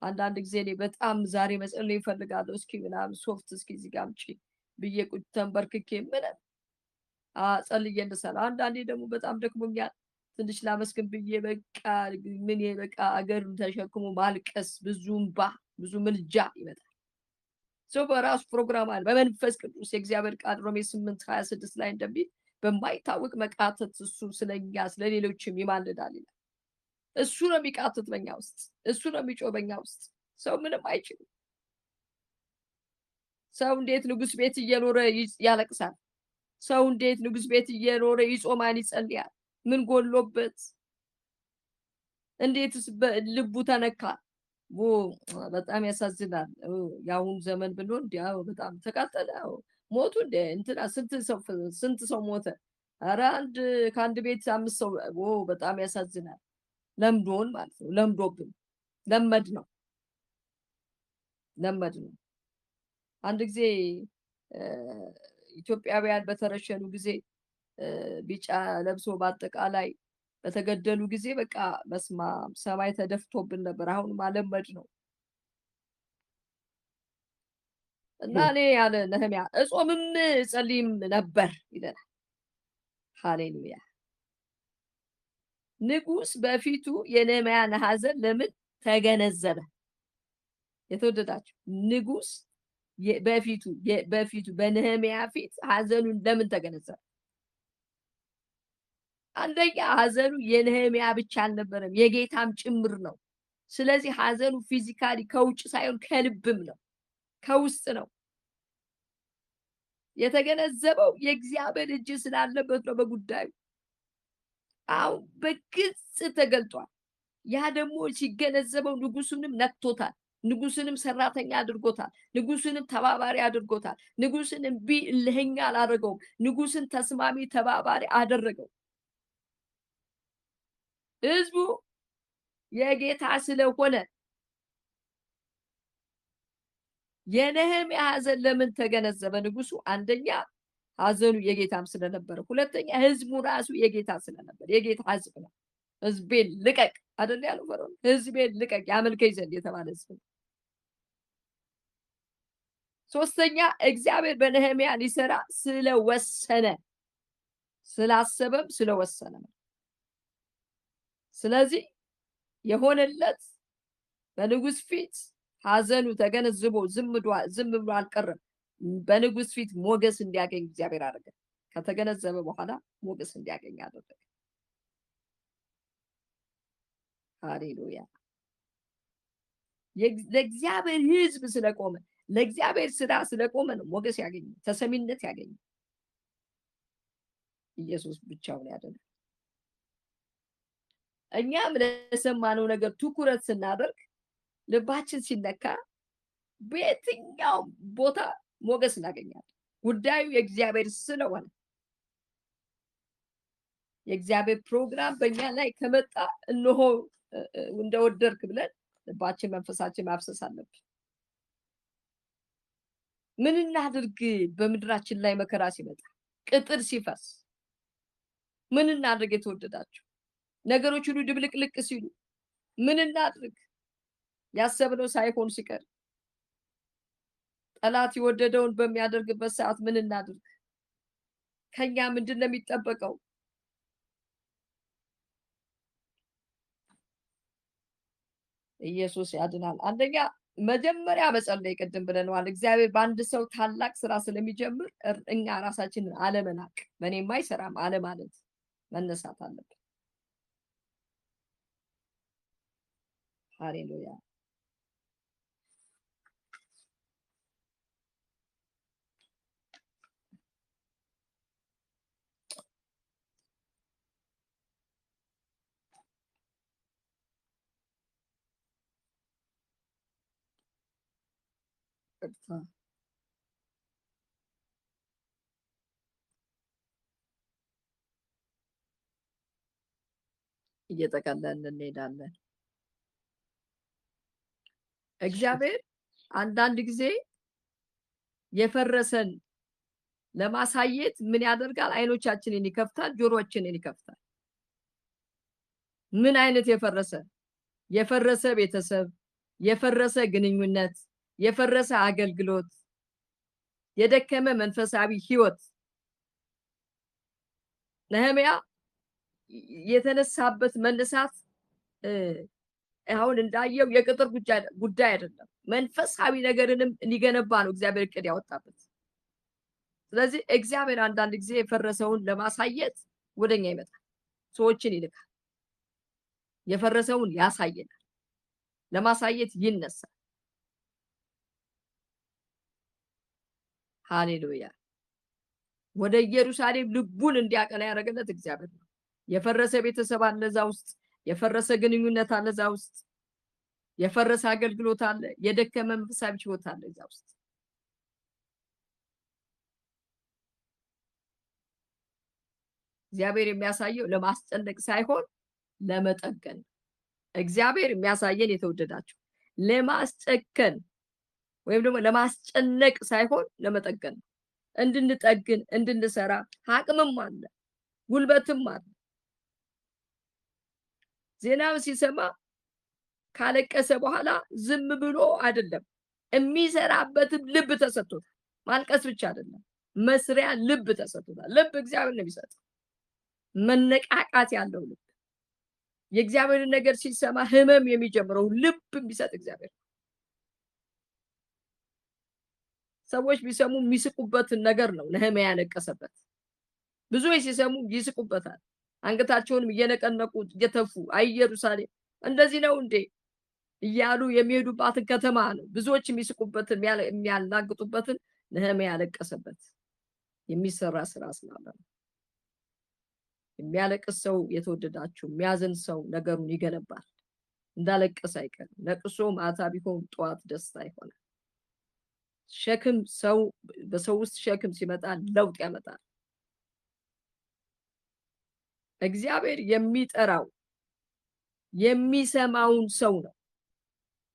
አንዳንድ ጊዜ እኔ በጣም ዛሬ መጸለይ እፈልጋለሁ፣ እስኪ ምናምን ሶፍት እስኪ እዚህ ጋር አምጪ ብዬ ቁጭ ተንበርክኬ ምንም ጸልዬ እንድሰራ። አንዳንዴ ደግሞ በጣም ደክሞኛል ትንሽ ላመስግን ብዬ በቃ ምን በቃ አገሩን ተሸክሞ ማልቀስ፣ ብዙ እንባ፣ ብዙ ምልጃ ይመጣል። ሰው በራሱ ፕሮግራም አለ። በመንፈስ ቅዱስ የእግዚአብሔር ቃል ሮሜ 8:26 ላይ እንደሚል በማይታወቅ መቃተት እሱ ስለኛ ስለሌሎችም ይማልዳል ይላል። እሱ ነው የሚቃተት በኛ ውስጥ፣ እሱ ነው የሚጮህ በኛ ውስጥ። ሰው ምንም አይችልም። ሰው እንዴት ንጉስ ቤት እየኖረ ያለቅሳል? ሰው እንዴት ንጉስ ቤት እየኖረ ይጾማል፣ ይጸልያል? ምን ጎሎበት? እንዴትስ ልቡ ተነካ? በጣም ያሳዝናል። የአሁኑ ዘመን ብንሆን እንዲያው በጣም ተቃጠለ፣ ሞቱ እንደ እንትና ስንት ሰው ሞተ። ኧረ ከአንድ ቤት 5 ሰው። በጣም ያሳዝናል። ለምዶን ማለት ነው። ለምዶብን ለመድ ነው። አንድ ጊዜ ኢትዮጵያውያን በተረሸኑ ጊዜ ቢጫ ለብሶ በአጠቃላይ በተገደሉ ጊዜ በቃ በስማም ሰማይ ተደፍቶብን ነበር። አሁን ማለመድ ነው። እና እኔ ያለ ነህምያ እጾምም ጸልይም ነበር ይላል። ሃሌሉያ። ንጉስ በፊቱ የነህምያን ሐዘን ለምን ተገነዘበ? የተወደዳችሁ ንጉስ በፊቱ በነህምያ ፊት ሐዘኑን ለምን ተገነዘበ? አንደኛ ሐዘኑ የነህምያ ብቻ አልነበረም፣ የጌታም ጭምር ነው። ስለዚህ ሐዘኑ ፊዚካሊ ከውጭ ሳይሆን ከልብም ነው፣ ከውስጥ ነው። የተገነዘበው የእግዚአብሔር እጅ ስላለበት ነው በጉዳዩ። አሁን በግልጽ ተገልጧል። ያ ደግሞ ሲገነዘበው ንጉሱንም ነክቶታል። ንጉስንም ሰራተኛ አድርጎታል። ንጉስንም ተባባሪ አድርጎታል። ንጉስን እምቢ እልህኛ አላደረገውም። ንጉስን ተስማሚ ተባባሪ አደረገው። ህዝቡ የጌታ ስለሆነ የነህምያ ሐዘን ለምን ተገነዘበ ንጉሱ? አንደኛ ሐዘኑ የጌታም ስለነበረ፣ ሁለተኛ ህዝቡ ራሱ የጌታ ስለነበር። የጌታ ህዝብ ነው። ህዝቤን ልቀቅ አይደል ያለው ፈርዖን። ህዝቤን ልቀቅ ያመልከኝ ዘንድ የተባለ ህዝብ ነው። ሶስተኛ እግዚአብሔር በነህምያ ሊሰራ ስለወሰነ፣ ስላሰበም ስለወሰነ ነው። ስለዚህ የሆነለት በንጉስ ፊት ሐዘኑ ተገነዝቦ ዝም ብሎ አልቀረም። በንጉስ ፊት ሞገስ እንዲያገኝ እግዚአብሔር አደረገ። ከተገነዘበ በኋላ ሞገስ እንዲያገኝ አደረገ። ሃሌሉያ። ለእግዚአብሔር ህዝብ ስለቆመ፣ ለእግዚአብሔር ስራ ስለቆመ ነው ሞገስ ያገኘ፣ ተሰሚነት ያገኘ። ኢየሱስ ብቻውን ያደረገ። እኛም ለሰማነው ነገር ትኩረት ስናደርግ፣ ልባችን ሲነካ በየትኛው ቦታ ሞገስ እናገኛለን። ጉዳዩ የእግዚአብሔር ስለሆነ የእግዚአብሔር ፕሮግራም በእኛ ላይ ከመጣ እነሆ እንደወደድክ ብለን ልባችን መንፈሳችን ማፍሰስ አለብን። ምን እናድርግ? በምድራችን ላይ መከራ ሲመጣ፣ ቅጥር ሲፈስ ምን እናድርግ? የተወደዳችሁ ነገሮች ሁሉ ድብልቅልቅ ሲሉ ምን እናድርግ? ያሰብነው ሳይሆን ሲቀር፣ ጠላት የወደደውን በሚያደርግበት ሰዓት ምን እናድርግ? ከኛ ምንድን ነው የሚጠበቀው? ኢየሱስ ያድናል። አንደኛ መጀመሪያ መጸለይ፣ ቅድም ብለናል። እግዚአብሔር በአንድ ሰው ታላቅ ስራ ስለሚጀምር እኛ ራሳችንን አለመናቅ፣ በእኔማ አይሰራም አለማለት መነሳት አለብን። ሃሌሉያ። ይቅርታ እየጠቀለልን እንሄዳለን። እግዚአብሔር አንዳንድ ጊዜ የፈረሰን ለማሳየት ምን ያደርጋል? አይኖቻችንን ይከፍታል፣ ጆሮአችንን ይከፍታል። ምን አይነት የፈረሰ ቤተሰብ፣ የፈረሰ ግንኙነት፣ የፈረሰ አገልግሎት፣ የደከመ መንፈሳዊ ህይወት። ነህምያ የተነሳበት መነሳት አሁን እንዳየው የቅጥር ጉዳይ አይደለም፣ መንፈሳዊ ነገርንም ሊገነባ ነው እግዚአብሔር እቅድ ያወጣበት። ስለዚህ እግዚአብሔር አንዳንድ ጊዜ የፈረሰውን ለማሳየት ወደኛ ይመጣል፣ ሰዎችን ይልካል፣ የፈረሰውን ያሳየናል፣ ለማሳየት ይነሳል። ሃሌሉያ። ወደ ኢየሩሳሌም ልቡን እንዲያቀና ያደረገለት እግዚአብሔር ነው። የፈረሰ ቤተሰብ አለ እዛ ውስጥ፣ የፈረሰ ግንኙነት አለ እዛ ውስጥ፣ የፈረሰ አገልግሎት አለ፣ የደከመ መንፈሳዊ ህይወት አለ እዛ ውስጥ። እግዚአብሔር የሚያሳየው ለማስጨነቅ ሳይሆን ለመጠገን። እግዚአብሔር የሚያሳየን የተወደዳችሁ ለማስጨከን ወይም ደግሞ ለማስጨነቅ ሳይሆን ለመጠገን፣ እንድንጠግን እንድንሰራ አቅምም አለ ጉልበትም አለ። ዜናው ሲሰማ ካለቀሰ በኋላ ዝም ብሎ አይደለም፣ የሚሰራበትም ልብ ተሰጥቶታል። ማልቀስ ብቻ አይደለም፣ መስሪያ ልብ ተሰጥቶታል። ልብ እግዚአብሔር ነው የሚሰጠው፣ መነቃቃት ያለው ልብ። የእግዚአብሔርን ነገር ሲሰማ ህመም የሚጀምረው ልብ የሚሰጥ እግዚአብሔር። ሰዎች ቢሰሙ የሚስቁበትን ነገር ነው ነህምያ ያለቀሰበት። ብዙዎች ሲሰሙ ይስቁበታል፣ አንገታቸውንም እየነቀነቁ እየተፉ አይ ኢየሩሳሌም እንደዚህ ነው እንዴ እያሉ የሚሄዱባትን ከተማ ነው ብዙዎች የሚስቁበትን የሚያላግጡበትን ነህምያ ያለቀሰበት። የሚሰራ ስራ ስላለ ነው። የሚያለቅስ ሰው የተወደዳችሁ የሚያዝን ሰው ነገሩን ይገነባል። እንዳለቀስ አይቀርም። ለቅሶ ማታ ቢሆን ጠዋት ደስታ ይሆናል። ሸክም ሰው በሰው ውስጥ ሸክም ሲመጣ ለውጥ ያመጣል። እግዚአብሔር የሚጠራው የሚሰማውን ሰው ነው።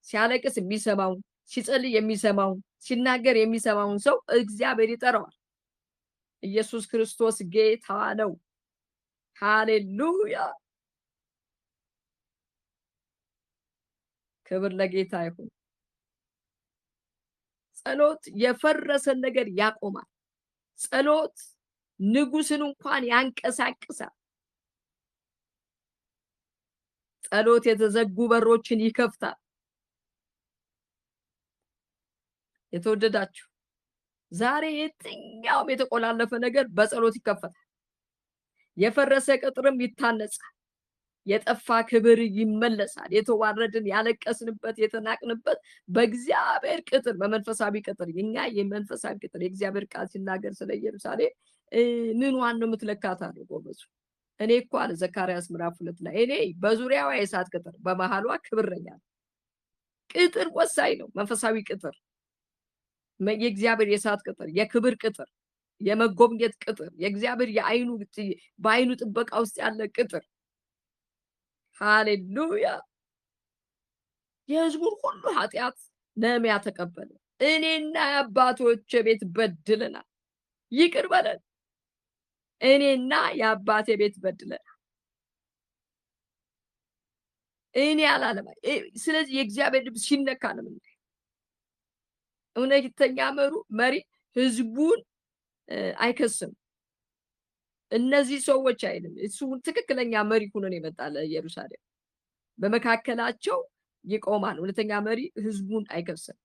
ሲያለቅስ የሚሰማውን፣ ሲጸልይ የሚሰማውን፣ ሲናገር የሚሰማውን ሰው እግዚአብሔር ይጠራዋል። ኢየሱስ ክርስቶስ ጌታ ነው። ሃሌሉያ። ክብር ለጌታ ይሁን። ጸሎት የፈረሰን ነገር ያቆማል። ጸሎት ንጉስን እንኳን ያንቀሳቅሳል። ጸሎት የተዘጉ በሮችን ይከፍታል። የተወደዳችሁ ዛሬ የትኛውም የተቆላለፈ ነገር በጸሎት ይከፈታል። የፈረሰ ቅጥርም ይታነጻል። የጠፋ ክብር ይመለሳል። የተዋረድን ያለቀስንበት የተናቅንበት በእግዚአብሔር ቅጥር በመንፈሳዊ ቅጥር የኛ የመንፈሳዊ ቅጥር የእግዚአብሔር ቃል ሲናገር ስለ ኢየሩሳሌም ምንዋን ነው የምትለካት አለ ጎበዙ። እኔ እኮ አለ ዘካርያስ ምዕራፍ 2 ላይ እኔ በዙሪያዋ የእሳት ቅጥር በመሃሏ ክብር ነኝ። ቅጥር ወሳኝ ነው። መንፈሳዊ ቅጥር የእግዚአብሔር የእሳት ቅጥር፣ የክብር ቅጥር፣ የመጎብኘት ቅጥር፣ የእግዚአብሔር በአይኑ ጥበቃ ውስጥ ያለ ቅጥር። ሃሌሉያ። የህዝቡን ሁሉ ኃጢአት ነህምያ ተቀበለ። እኔና የአባቶቼ ቤት በድለናል፣ ይቅር በለን። እኔና የአባቴ ቤት በድለናል። እኔ አላለም። ስለዚህ የእግዚአብሔር ልብ ሲነካ ነው የምናየው። እውነተኛ መሪ ህዝቡን አይከስም። እነዚህ ሰዎች አይልም። እሱ ትክክለኛ መሪ ሆኖ ነው የመጣለ ኢየሩሳሌም። በመካከላቸው ይቆማል። እውነተኛ መሪ ህዝቡን አይከስም።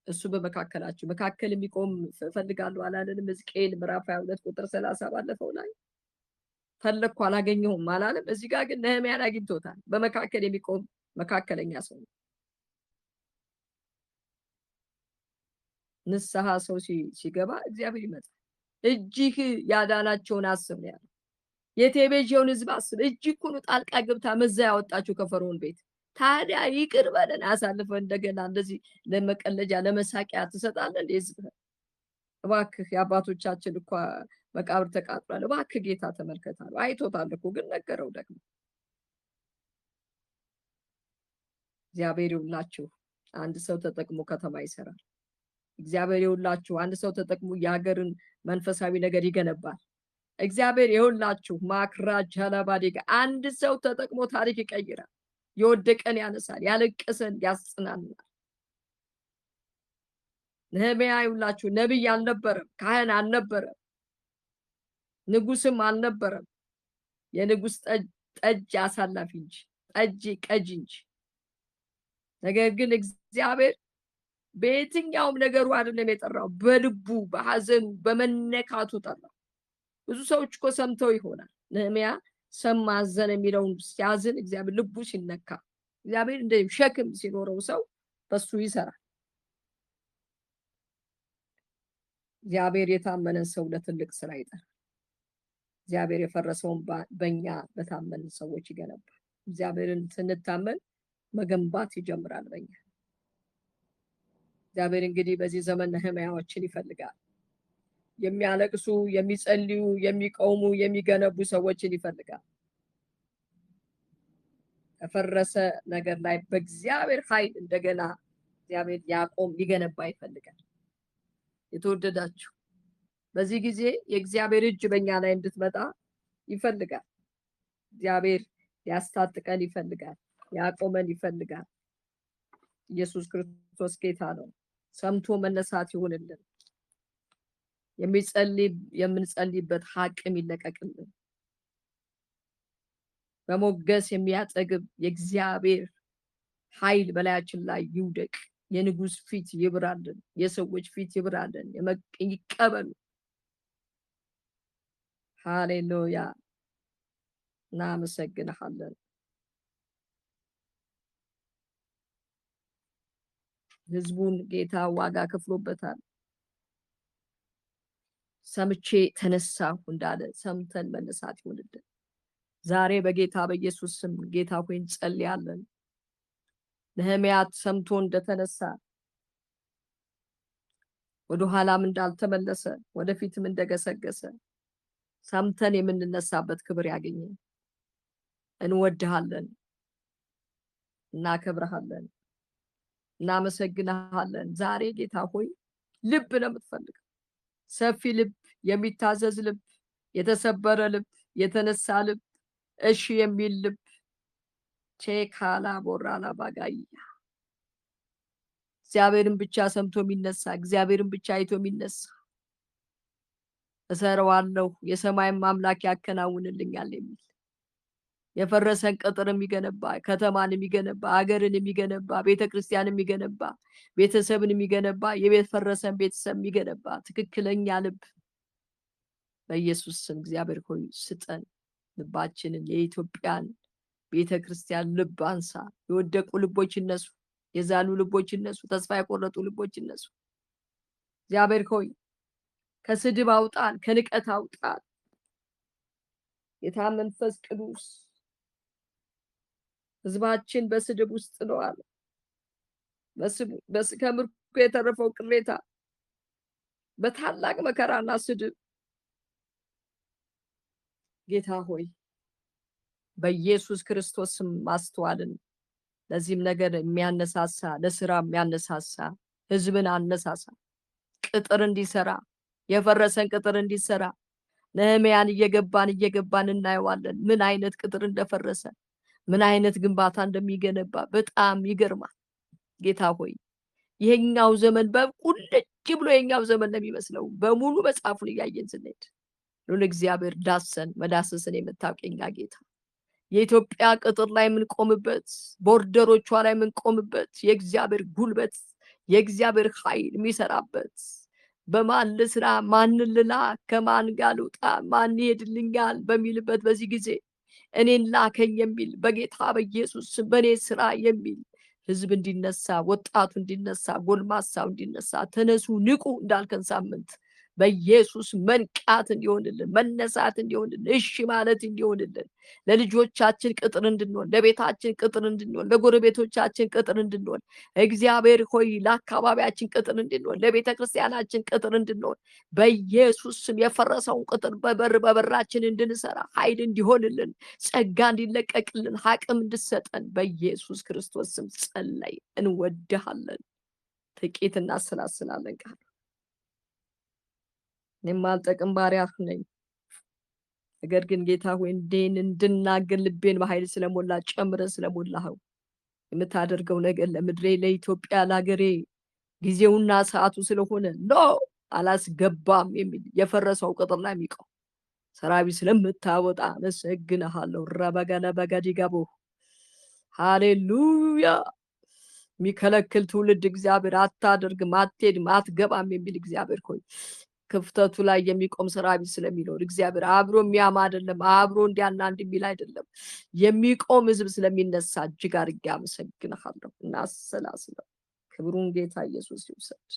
እሱ በመካከላቸው መካከል የሚቆም ፈልጋለሁ አላለንም? ሕዝቅኤል ምዕራፍ 22 ቁጥር 30 ባለፈው ላይ ፈለግኩ አላገኘሁም አላለም? እዚህ ጋር ግን ነህምያን አግኝቶታል። በመካከል የሚቆም መካከለኛ ሰው ነው። ንስሐ ሰው ሲገባ እግዚአብሔር ይመጣል። እጅህ ያዳናቸውን አስብ ነው ያለው። የቴቤዥውን ህዝብ አስብ። እጅህ ሁሉ ጣልቃ ገብታ መዛ ያወጣችሁ ከፈርዖን ቤት ታዲያ ይቅር በለን አሳልፈን እንደገና እንደዚህ ለመቀለጃ ለመሳቂያ ትሰጣለህ እንዴ? እባክህ የአባቶቻችን እኮ መቃብር ተቃጥሏል፣ እባክህ ጌታ ተመልከታሉ። አይቶታል እኮ ግን ነገረው ደግሞ። እግዚአብሔር ይውላችሁ አንድ ሰው ተጠቅሞ ከተማ ይሰራል። እግዚአብሔር ይውላችሁ አንድ ሰው ተጠቅሞ የሀገርን መንፈሳዊ ነገር ይገነባል። እግዚአብሔር ይውላችሁ ማክራጅ ሀላባዴጋ አንድ ሰው ተጠቅሞ ታሪክ ይቀይራል። የወደቀን ያነሳል፣ ያለቀሰን ያጽናናል። ነህምያ ይውላችሁ ነብይ አልነበረም፣ ካህን አልነበረም፣ ንጉስም አልነበረም። የንጉስ ጠጅ አሳላፊ እንጂ ጠጅ ቀጅ እንጂ። ነገር ግን እግዚአብሔር በየትኛውም ነገሩ አይደለም የጠራው፣ በልቡ በሐዘኑ በመነካቱ ጠራው። ብዙ ሰዎች እኮ ሰምተው ይሆናል። ነህምያ ሰማ አዘነ የሚለውን ሲያዝን እግዚአብሔር ልቡ ሲነካ፣ እግዚአብሔር እንደ ሸክም ሲኖረው ሰው በሱ ይሰራል። እግዚአብሔር የታመነን ሰው ለትልቅ ስራ ይጠራል። እግዚአብሔር የፈረሰውን በእኛ በታመን ሰዎች ይገነባል። እግዚአብሔርን ስንታመን መገንባት ይጀምራል በእኛ። እግዚአብሔር እንግዲህ በዚህ ዘመን ነህምያዎችን ይፈልጋል። የሚያለቅሱ፣ የሚጸልዩ፣ የሚቆሙ፣ የሚገነቡ ሰዎችን ይፈልጋል። ከፈረሰ ነገር ላይ በእግዚአብሔር ኃይል እንደገና እግዚአብሔር ያቆም ሊገነባ ይፈልጋል። የተወደዳችሁ በዚህ ጊዜ የእግዚአብሔር እጅ በእኛ ላይ እንድትመጣ ይፈልጋል። እግዚአብሔር ሊያስታጥቀን ይፈልጋል፣ ያቆመን ይፈልጋል። ኢየሱስ ክርስቶስ ጌታ ነው። ሰምቶ መነሳት ይሁንልን። የምንጸልይበት ሐቅም ይለቀቅልን። በሞገስ የሚያጠግብ የእግዚአብሔር ኃይል በላያችን ላይ ይውደቅ። የንጉስ ፊት ይብራልን፣ የሰዎች ፊት ይብራልን፣ ይቀበሉ። ሃሌሉያ እናመሰግንሃለን። ህዝቡን ጌታ ዋጋ ከፍሎበታል። ሰምቼ ተነሳሁ እንዳለ ሰምተን መነሳት ይሁንልን። ዛሬ በጌታ በኢየሱስ ስም ጌታ ሆይ እንጸልያለን። ነህምያ ሰምቶ እንደተነሳ ወደ ኋላም እንዳልተመለሰ ወደፊትም እንደገሰገሰ ሰምተን የምንነሳበት ክብር ያገኘ። እንወድሃለን፣ እናከብረሃለን፣ እናመሰግንሃለን። ዛሬ ጌታ ሆይ ልብ ነው የምትፈልገው። ሰፊ ልብ፣ የሚታዘዝ ልብ፣ የተሰበረ ልብ፣ የተነሳ ልብ፣ እሺ የሚል ልብ። ቼካላ ቦራላ ባጋያ እግዚአብሔርን ብቻ ሰምቶ የሚነሳ እግዚአብሔርን ብቻ አይቶ የሚነሳ እሰራዋለሁ የሰማይም አምላክ ያከናውንልኛል የሚል የፈረሰን ቅጥር የሚገነባ ከተማን የሚገነባ ሀገርን የሚገነባ ቤተክርስቲያን የሚገነባ ቤተሰብን የሚገነባ የፈረሰን ቤተሰብ የሚገነባ ትክክለኛ ልብ በኢየሱስ ስም እግዚአብሔር ሆይ ስጠን። ልባችንን የኢትዮጵያን ቤተክርስቲያን ልብ አንሳ። የወደቁ ልቦች እነሱ፣ የዛሉ ልቦች እነሱ፣ ተስፋ የቆረጡ ልቦች እነሱ። እግዚአብሔር ሆይ ከስድብ አውጣን፣ ከንቀት አውጣን። ጌታ መንፈስ ቅዱስ ህዝባችን በስድብ ውስጥ ነው አለ። ከምርኮ የተረፈው ቅሬታ በታላቅ መከራና ስድብ ጌታ ሆይ በኢየሱስ ክርስቶስ ስም ማስተዋልን ለዚህም ነገር የሚያነሳሳ ለስራ የሚያነሳሳ ህዝብን አነሳሳ። ቅጥር እንዲሰራ የፈረሰን ቅጥር እንዲሰራ ነህምያን እየገባን እናየዋለን። ምን አይነት ቅጥር እንደፈረሰ ምን አይነት ግንባታ እንደሚገነባ በጣም ይገርማል። ጌታ ሆይ ይሄኛው ዘመን በቁልጭ ብሎ የኛው ዘመን ለሚመስለው በሙሉ መጽሐፉን እያየን ስንሄድ ሉል እግዚአብሔር ዳሰን መዳሰስን የምታውቀኛ ጌታ የኢትዮጵያ ቅጥር ላይ የምንቆምበት ቦርደሮቿ ላይ የምንቆምበት የእግዚአብሔር ጉልበት የእግዚአብሔር ኃይል የሚሰራበት በማን ልስራ ማን ልላ ከማን ጋር ልውጣ ማን ይሄድልኛል በሚልበት በዚህ ጊዜ እኔን ላከኝ የሚል በጌታ በኢየሱስ በኔ ስራ የሚል ህዝብ እንዲነሳ፣ ወጣቱ እንዲነሳ፣ ጎልማሳው እንዲነሳ ተነሱ ንቁ እንዳልከን ሳምንት በኢየሱስ መንቃት እንዲሆንልን መነሳት እንዲሆንልን እሺ ማለት እንዲሆንልን ለልጆቻችን ቅጥር እንድንሆን ለቤታችን ቅጥር እንድንሆን ለጎረቤቶቻችን ቅጥር እንድንሆን እግዚአብሔር ሆይ ለአካባቢያችን ቅጥር እንድንሆን ለቤተክርስቲያናችን ቅጥር እንድንሆን በኢየሱስ ስም የፈረሰውን ቅጥር በበራችን እንድንሰራ ኃይል እንዲሆንልን ጸጋ እንዲለቀቅልን አቅም እንድሰጠን በኢየሱስ ክርስቶስ ስም ጸለይ። እንወድሃለን። ጥቂት እናሰላስላለን ቃል የማልጠቅም ባሪያህ ነኝ። ነገር ግን ጌታ ሆይ እንድናገር ልቤን በኃይል ስለሞላ ጨምረን ስለሞላኸው የምታደርገው ነገር ለምድሬ ለኢትዮጵያ ለሀገሬ ጊዜውና ሰዓቱ ስለሆነ አላስገባም የሚል የፈረሰው ቅጥር ላይ የሚቀው ሰራቢ ስለምታወጣ አመሰግንሃለሁ። ረበገነ በገዲጋቦ ሃሌሉያ። የሚከለክል ትውልድ እግዚአብሔር አታደርግም፣ አትሄድም፣ አትገባም የሚል እግዚአብሔር ሆይ ክፍተቱ ላይ የሚቆም ሰራቢ ስለሚኖር እግዚአብሔር አብሮ የሚያማ አይደለም፣ አብሮ እንዲያና እንዲሚል አይደለም፣ የሚቆም ህዝብ ስለሚነሳ እጅግ አድርጌ አመሰግንሃለሁ። እናሰላስለው። ክብሩን ጌታ ኢየሱስ ይውሰድ።